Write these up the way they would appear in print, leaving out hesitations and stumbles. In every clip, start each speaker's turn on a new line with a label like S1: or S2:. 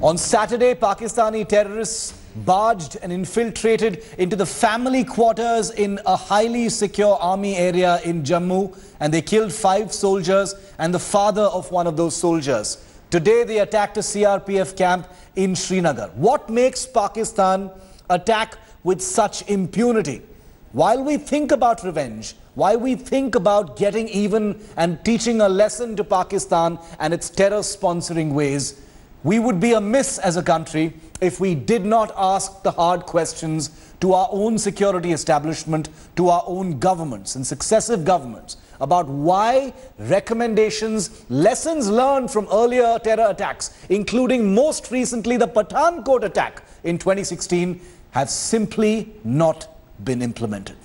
S1: On Saturday, Pakistani terrorists barged and infiltrated into the family quarters in a highly secure army area in Jammu, and they killed 5 soldiers and the father of one of those soldiers. Today, they attacked a CRPF camp in Srinagar. What makes Pakistan attack with such impunity? While we think about revenge, while we think about getting even and teaching a lesson to Pakistan and its terror-sponsoring ways, we would be amiss as a country if we did not ask the hard questions to our own security establishment, to our own governments and successive governments about why recommendations, lessons learned from earlier terror attacks, including most recently the Pathankot attack in 2016, have simply not been implemented.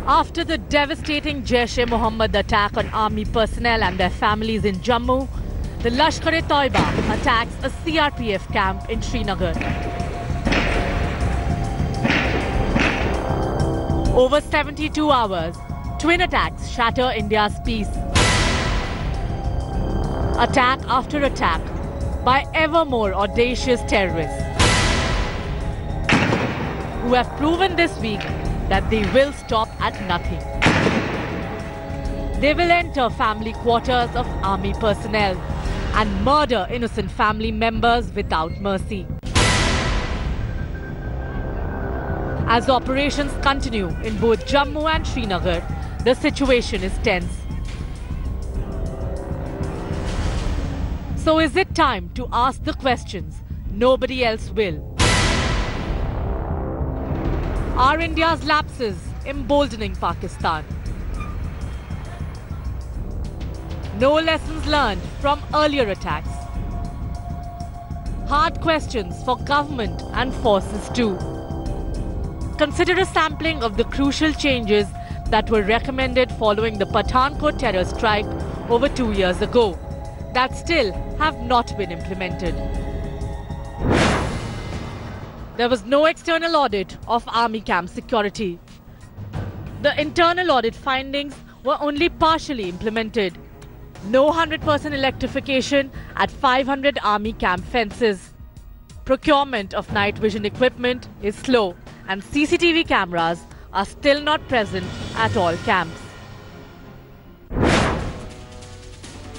S2: After the devastating Jaish-e-Mohammed attack on army personnel and their families in Jammu, the Lashkar-e-Toiba attacks a CRPF camp in Srinagar. Over 72 hours, twin attacks shatter India's peace. Attack after attack by ever more audacious terrorists who have proven this week that they will stop at nothing. They will enter family quarters of army personnel and murder innocent family members without mercy. As operations continue in both Jammu and Srinagar, the situation is tense. So is it time to ask the questions nobody else will? Are India's lapses emboldening Pakistan? No lessons learned from earlier attacks. Hard questions for government and forces too. Consider a sampling of the crucial changes that were recommended following the Pathankot terror strike over 2 years ago that still have not been implemented. There was no external audit of army camp security. The internal audit findings were only partially implemented. No 100% electrification at 500 army camp fences. Procurement of night vision equipment is slow, and CCTV cameras are still not present at all camps.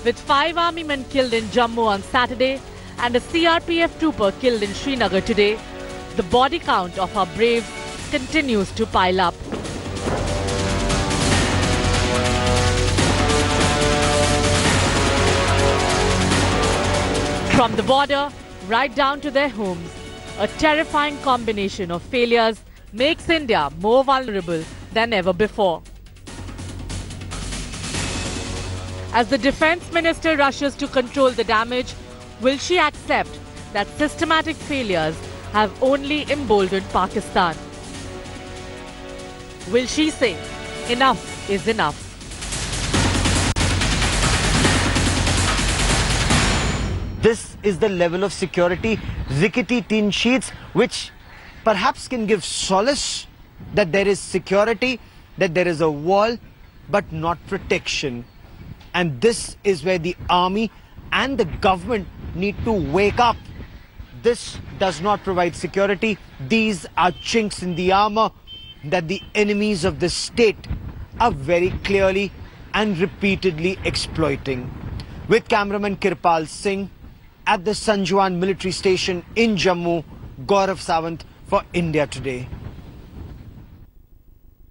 S2: With 5 army men killed in Jammu on Saturday and a CRPF trooper killed in Srinagar today, the body count of our braves continues to pile up. From the border right down to their homes, a terrifying combination of failures makes India more vulnerable than ever before. As the Defence Minister rushes to control the damage, will she accept that systematic failures have only emboldened Pakistan? Will she say, enough is enough?
S3: This is the level of security, rickety tin sheets, which perhaps can give solace that there is security, that there is a wall, but not protection. And this is where the army and the government need to wake up. This does not provide security. These are chinks in the armor that the enemies of the state are very clearly and repeatedly exploiting. With cameraman Kirpal Singh at the Sunjuwan military station in Jammu, GOVT Sawant for India Today.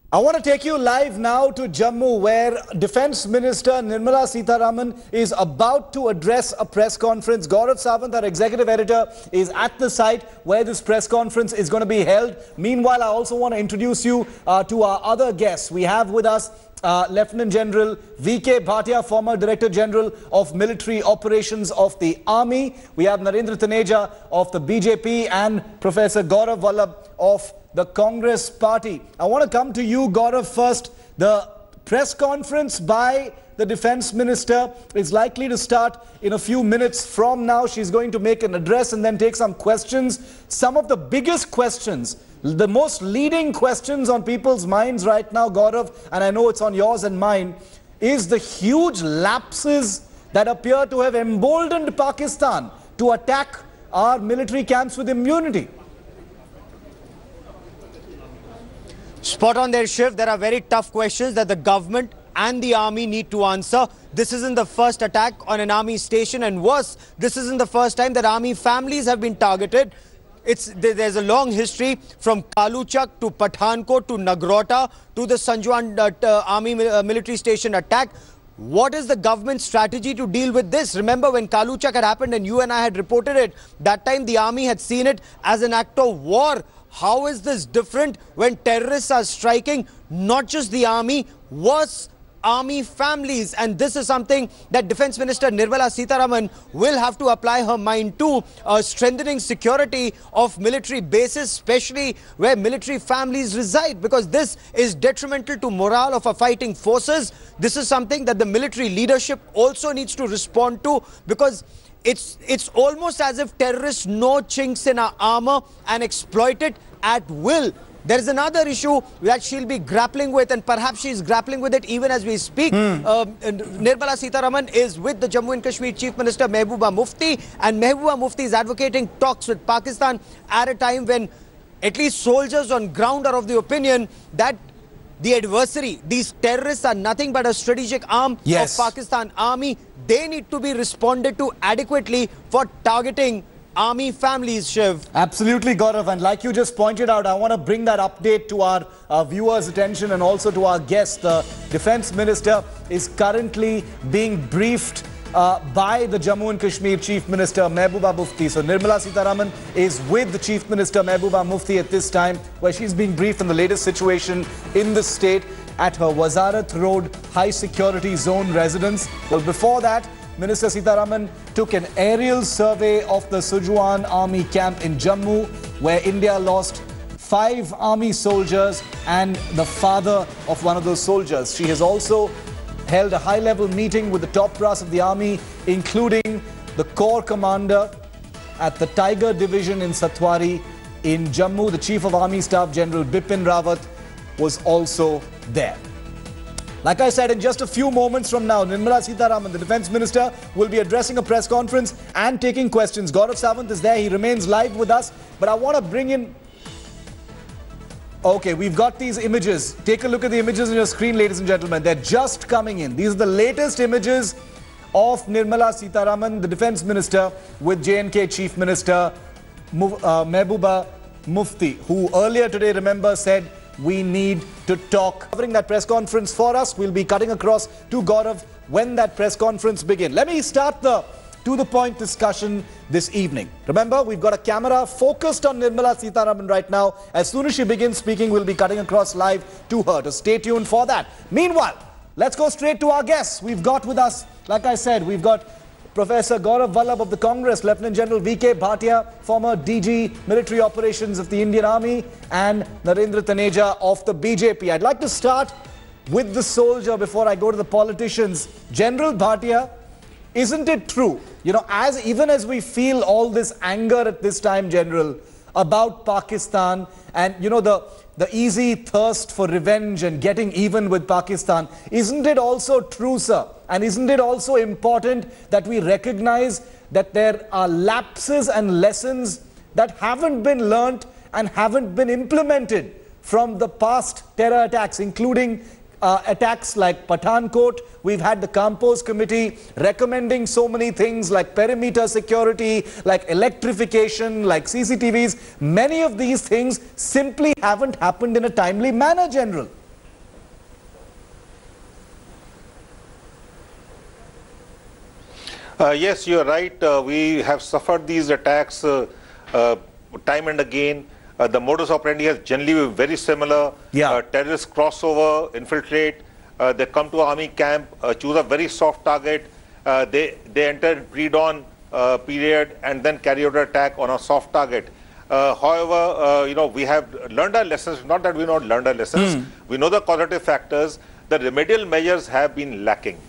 S1: I want to take you live now to Jammu, where Defence Minister Nirmala Sitharaman is about to address a press conference. GOVT Sawant, our executive editor, is at the site where this press conference is going to be held. Meanwhile, I also want to introduce you to our other guests. We have with us Lieutenant General V.K. Bhatia, former Director General of Military Operations of the Army. We have Narendra Taneja of the BJP and Professor Gaurav Vallabh of the Congress Party. I want to come to you, Gaurav, first. The press conference by the Defence Minister is likely to start in a few minutes from now. She's going to make an address and then take some questions. Some of the biggest questions, the most leading questions on people's minds right now, Gaurav, and I know it's on yours and mine, is the huge lapses that appear to have emboldened Pakistan to attack our military camps with impunity.
S3: Spot on there, Shiv. There are very tough questions that the government and the army need to answer. This isn't the first attack on an army station, and worse, this isn't the first time that army families have been targeted. There's a long history from Kaluchak to Pathankot to Nagrota to the Sunjuwan army military station attack. What is the government's strategy to deal with this? Remember when Kaluchak had happened and you and I had reported it, that time the army had seen it as an act of war. How is this different when terrorists are striking not just the army, worse, army families? And this is something that Defence Minister Nirmala Sitharaman will have to apply her mind to, strengthening security of military bases, especially where military families reside, because this is detrimental to morale of our fighting forces. This is something that the military leadership also needs to respond to, because it's almost as if terrorists know chinks in our armor and exploit it at will. There is another issue that she'll be grappling with, and perhaps she's grappling with it even as we speak. Nirmala Sitharaman is with the Jammu and Kashmir Chief Minister Mehbooba Mufti, and Mehbooba Mufti is advocating talks with Pakistan at a time when at least soldiers on ground are of the opinion that the adversary, these terrorists, are nothing but a strategic arm of Pakistan army. They need to be responded to adequately for targeting army families, Shiv.
S1: Absolutely, Gaurav. And like you just pointed out, I want to bring that update to our viewers' attention and also to our guest. The Defence Minister is currently being briefed by the Jammu and Kashmir Chief Minister Mehbooba Mufti. So Nirmala Sitharaman is with the Chief Minister Mehbooba Mufti at this time, where she's being briefed on the latest situation in the state at her Wazarat Road High Security Zone residence. Well, before that, Minister Sitharaman took an aerial survey of the Sunjuwan army camp in Jammu, where India lost 5 army soldiers and the father of one of those soldiers. She has also held a high-level meeting with the top brass of the army, including the Corps Commander at the Tiger Division in Satwari in Jammu. The Chief of Army Staff, General Bipin Rawat, was also there. Like I said, in just a few moments from now, Nirmala Sitharaman, the Defence Minister, will be addressing a press conference and taking questions. Gaurav Sawant is there. He remains live with us. But I want to bring in... Okay, we've got these images. Take a look at the images on your screen, ladies and gentlemen. They're just coming in. These are the latest images of Nirmala Sitharaman, the Defence Minister, with J&K Chief Minister Mehbooba Mufti, who earlier today, remember, said we need to talk. Covering that press conference for us, we'll be cutting across to Gaurav when that press conference begins. Let me start the to-the-point discussion this evening. Remember, we've got a camera focused on Nirmala Sitharaman right now. As soon as she begins speaking, we'll be cutting across live to her. So stay tuned for that. Meanwhile, let's go straight to our guests. We've got with us, like I said, we've got Professor Gaurav Vallabh of the Congress, Lieutenant General V.K. Bhatia, former DG Military Operations of the Indian Army, and Narendra Taneja of the BJP. I'd like to start with the soldier before I go to the politicians. General Bhatia, isn't it true, you know, even as we feel all this anger at this time, General, about Pakistan and, you know, the easy thirst for revenge and getting even with Pakistan, isn't it also true, sir? And isn't it also important that we recognize that there are lapses and lessons that haven't been learnt and haven't been implemented from the past terror attacks, including attacks like Pathankot? We've had the Campos Committee recommending so many things like perimeter security, like electrification, like CCTVs. Many of these things simply haven't happened in a timely manner, General.
S4: Yes, you're right. We have suffered these attacks time and again. The modus operandi has generally been very similar. Terrorists cross over, infiltrate, they come to army camp, choose a very soft target, they enter pre-dawn period and then carry out an attack on a soft target. However, you know, we have learned our lessons. Not that we not learned our lessons. We know the causative factors. The remedial measures have been lacking.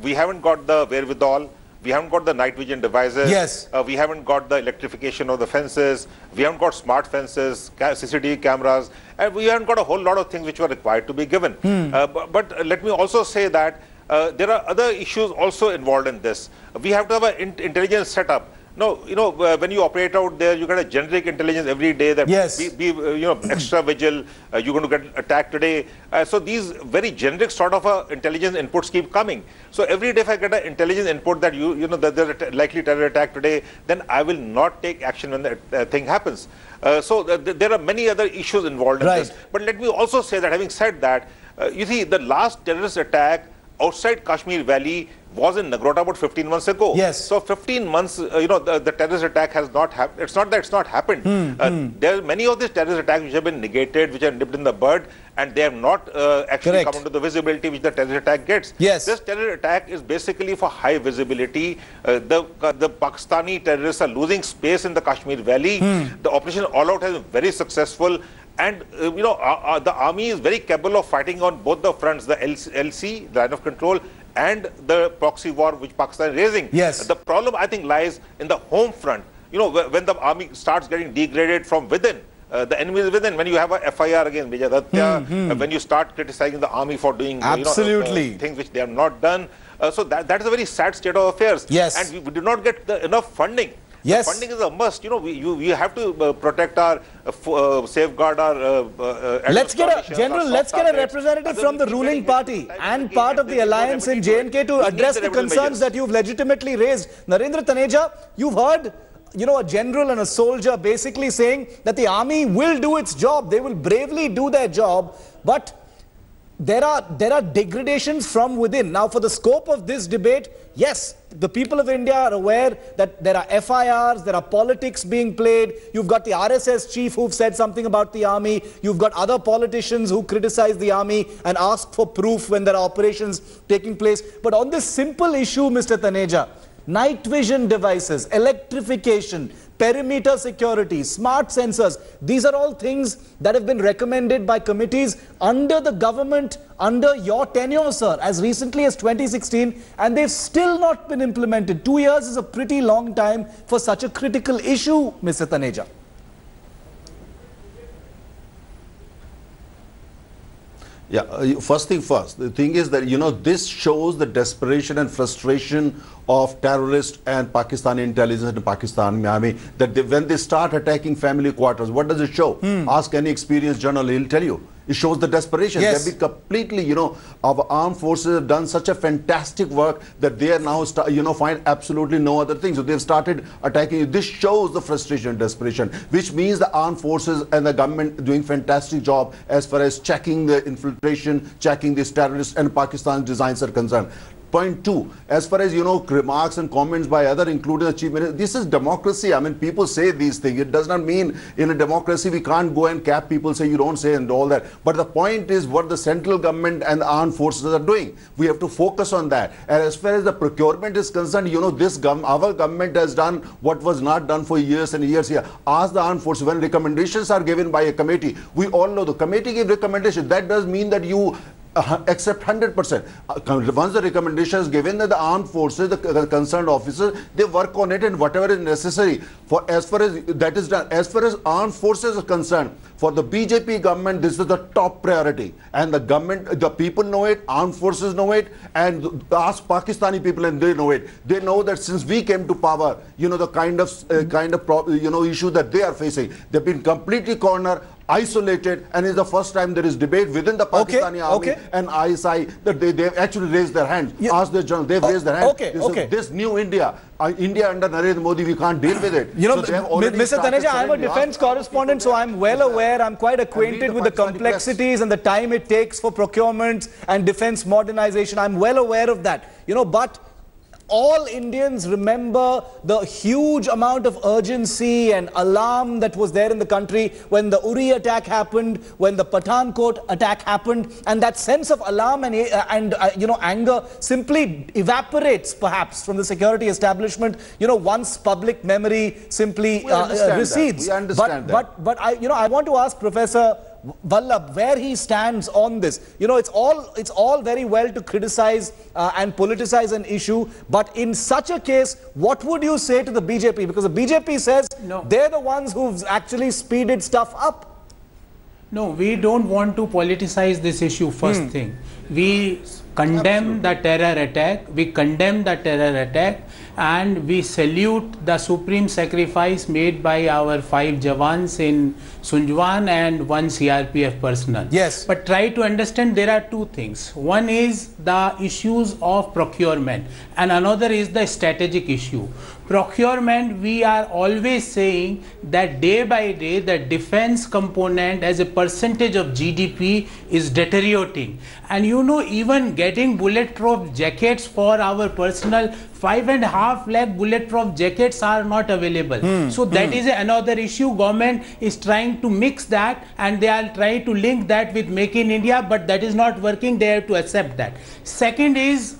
S4: We haven't got the wherewithal. We haven't got the night vision devices.
S1: Yes.
S4: We haven't got the electrification of the fences. We haven't got smart fences, CCTV cameras, and we haven't got a whole lot of things which were required to be given. But let me also say that there are other issues also involved in this. We have to have an intelligence setup. No, when you operate out there, you get a generic intelligence every day that be extra vigil. You're going to get attacked today. So these very generic sort of intelligence inputs keep coming. So every day, if I get an intelligence input that that there's a likely terror attack today, then I will not take action when the thing happens. So there are many other issues involved in this. But let me also say that, having said that, you see, the last terrorist attack outside Kashmir Valley was in Nagrota about 15 months ago.
S1: Yes.
S4: So 15 months, the terrorist attack has not happened. It's not that it's not happened. There are many of these terrorist attacks which have been negated, which are nipped in the bud, and they have not actually come into the visibility which the terrorist attack gets.
S1: Yes.
S4: This terrorist attack is basically for high visibility. The Pakistani terrorists are losing space in the Kashmir Valley. The Operation All Out has been very successful. And, the army is very capable of fighting on both the fronts, the LC, the line of control, and the proxy war which Pakistan is raising.
S1: Yes.
S4: The problem, I think, lies in the home front. When the army starts getting degraded from within, the enemy is within. When you have a FIR against Vijay Datta, when you start criticizing the army for doing things which they have not done. So that is a very sad state of affairs.
S1: Yes.
S4: And we do not get enough funding.
S1: Yes.
S4: Funding is a must. We have to protect our, safeguard our.
S1: Let's get a representative from the ruling party and part of the alliance in J&K to address the concerns that you've legitimately raised. Narendra Taneja, you've heard, a general and a soldier basically saying that the army will do its job. They will bravely do their job, but there are degradations from within. Now, for the scope of this debate, yes, the people of India are aware that there are FIRs, there are politics being played. You've got the RSS chief who've said something about the army. You've got other politicians who criticize the army and ask for proof when there are operations taking place. But on this simple issue, Mr. Taneja, night vision devices, electrification, perimeter security, smart sensors, these are all things that have been recommended by committees under the government, under your tenure, sir, as recently as 2016, and they've still not been implemented. 2 years is a pretty long time for such a critical issue, Mr. Taneja.
S5: Yeah, first thing first, the thing is that, this shows the desperation and frustration of terrorists and Pakistani intelligence and Pakistan Army, that when they start attacking family quarters, what does it show? Ask any experienced journalist, he'll tell you. It shows the desperation.
S1: Yes.
S5: They've been completely, our armed forces have done such a fantastic work that they are now, find absolutely no other thing. So they've started attacking. This shows the frustration and desperation, which means the armed forces and the government doing fantastic job as far as checking the infiltration, checking these terrorists and Pakistan's designs are concerned. Point two, as far as, remarks and comments by other, including the chief minister, this is democracy. I mean, people say these things. It does not mean in a democracy we can't go and cap people, say you don't say and all that. But the point is what the central government and the armed forces are doing. We have to focus on that. And as far as the procurement is concerned, our government has done what was not done for years and years here. Ask the armed forces, when recommendations are given by a committee, we all know the committee gave recommendations. That does mean that you accept 100%. Once the recommendation is given, that the armed forces, the concerned officers, they work on it and whatever is necessary for as far as that is done. As far as armed forces are concerned, for the BJP government, this is the top priority. And the government, the people know it, armed forces know it, and ask Pakistani people and they know it. They know that since we came to power, the kind of issue that they are facing, they've been completely cornered, isolated, and it's the first time there is debate within the Pakistani army and ISI that they've actually raised their hands. Ask the journal, they've raised their hands. This new India, India under Narendra Modi, we can't deal with it.
S1: Mr. Taneja, I'm a defense correspondent, so I'm well aware, I'm quite acquainted with the complexities and the time it takes for procurement and defense modernization. I'm well aware of that. But all Indians remember the huge amount of urgency and alarm that was there in the country when the Uri attack happened, when the Pathankot attack happened, and that sense of alarm and anger simply evaporates perhaps from the security establishment, once public memory simply recedes.
S5: We understand that.
S1: But I want to ask Professor Vallabh, where he stands on this. You know, it's all very well to criticize and politicize an issue, but in such a case, what would you say to the BJP? Because the BJP says they're the ones who've actually speeded stuff up.
S6: No, we don't want to politicize this issue, first thing. We condemn the terror attack, and we salute the supreme sacrifice made by our 5 Jawans in Sunjuwan and 1 CRPF personnel.
S1: Yes.
S6: But try to understand there are 2 things. One is the issues of procurement and another is the strategic issue. Procurement, we are always saying that day by day the defense component as a percentage of GDP is deteriorating. And you know, even getting bulletproof jackets for our personnel, 5.5 lakh bulletproof jackets are not available. So that is another issue. Government is trying to mix that and they are trying to link that with Make in India, but that is not working. They have to accept that. Second is,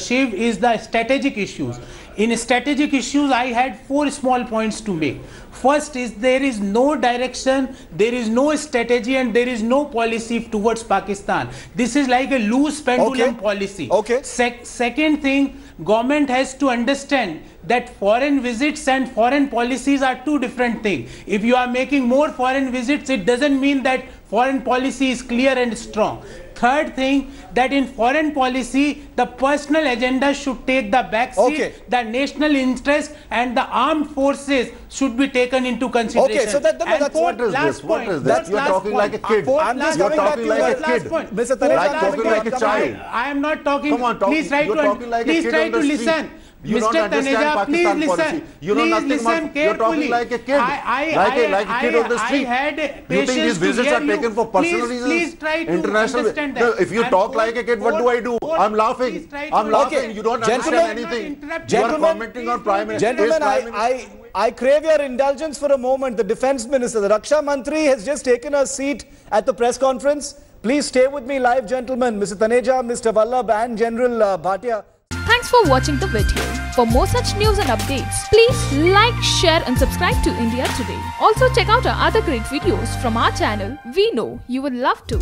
S6: Shiv, is the strategic issues. In strategic issues, I had 4 small points to make. First is there is no direction, there is no strategy and there is no policy towards Pakistan. This is like a loose pendulum policy. Second thing, government has to understand that foreign visits and foreign policies are 2 different things. If you are making more foreign visits, it doesn't mean that foreign policy is clear and strong. Third thing, that in foreign policy, the personal agenda should take the back seat. The national interest and the armed forces should be taken into consideration.
S1: Okay, so that's
S5: what is this? What is this? You're talking like a kid. You're talking like a kid.
S1: Mr. Taneja,
S5: talking like a child.
S6: I am not talking.
S5: Come on,
S6: please try to listen.
S5: You don't understand Pakistan policy. You know nothing about. You're talking like a kid, like a kid on the street. You think these visits are taken for personal reasons?
S6: Please try to understand that.
S5: No, if you talk like a kid, what do? I'm laughing. I'm laughing. You don't understand anything. You are commenting on Prime Minister.
S1: Gentlemen, I crave your indulgence for a moment. The Defence Minister, the Raksha Mantri, has just taken a seat at the press conference. Please stay with me live, gentlemen. Mr. Taneja, Mr. Vallabh and General Bhatia.
S7: Thanks for watching the video. For more such news and updates, please like, share and subscribe to India Today. Also check out our other great videos from our channel. We know you would love to.